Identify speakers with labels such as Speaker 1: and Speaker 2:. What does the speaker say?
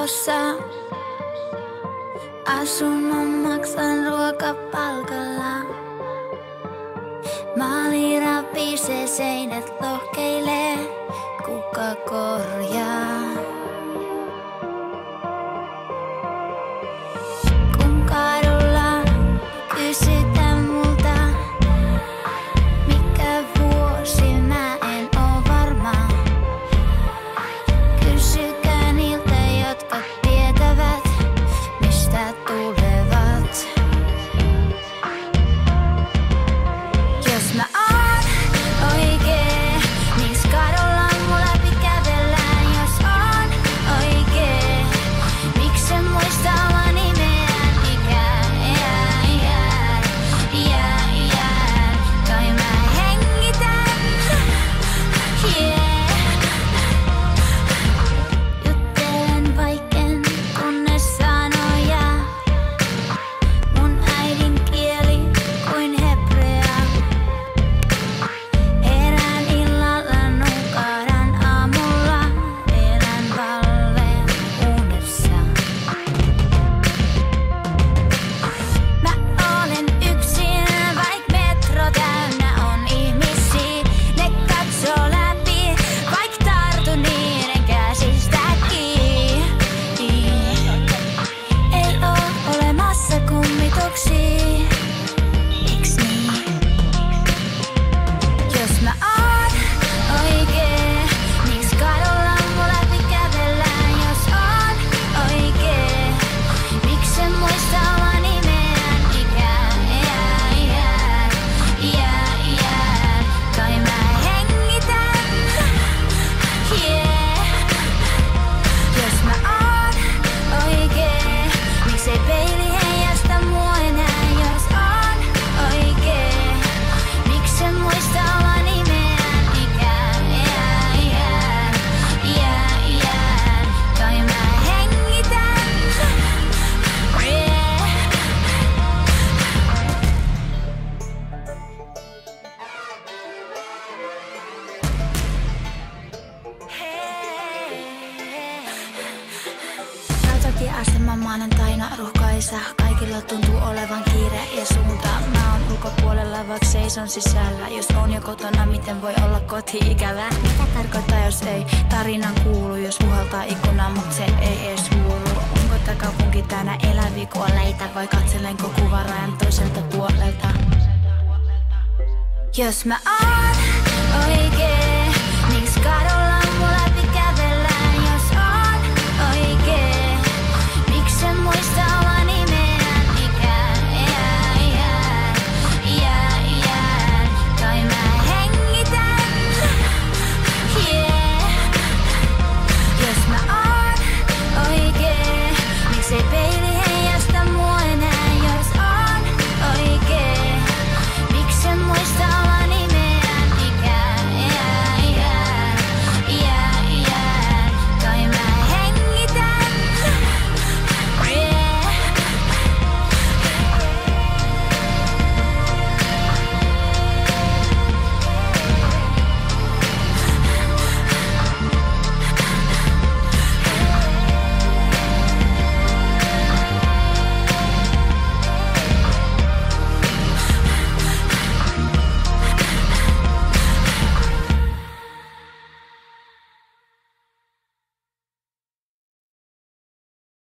Speaker 1: Lontoossa. Asunnon maksan ruokapalkalla. Maali rapisee, seinät lohkeilee. Kuka korjaa? Kun kadulla kysytään multa, mikä vuosi, mä en oo varma. Kysykää niiltä, jotka tietävät, mistä tulevat. Jos mä oon oikee, niis kadulla mun läpi kävellään. Jos oon oikee, miksen muista omaa nimeään? Kai mä hengitän, yeah. Juttelen vaikken tunne sanoja. Mun äidinkieli kuin hebrea. Herään illalla, nukahdan aamulla. Elän valleen unessa. Mä olen yksin, vaik metro täynnä on ihmisiä. Ne katsoo läpi, vaik tartu niiden käsistä kiinni. Ei oo olemassa kummituksia, eiks niin? Jos mä oon oikee, niis kadulla mun läpi kävellään. Jos oon oikee, miksen muista omaa nimeään? Kai mä hengitän, yeah. Jos mä oon oikee, miksei peili heijasta mua enää? Jos oon oikee, miksen muista omaa nimeään? Kai mä hengitän, yeah. Rautatieasema maanantaina ruuhkaisa. Kaikilla tuntuu olevan kiire ja suunta. Mä oon ulkopuolella, vaikka seison sisällä. Jos on jo kotona, miten voi olla koti-ikävä? Mitä tarkoittaa, jos ei tarinan kuulu? Jos puhaltaa ikkunaan, mut se ei ees kuulu. Onko tää kaupunki täynnä eläviä kuolleita? Vai katselenko kuvarajan toiselta puolelta? Jos mä oon oikee, niks kadulla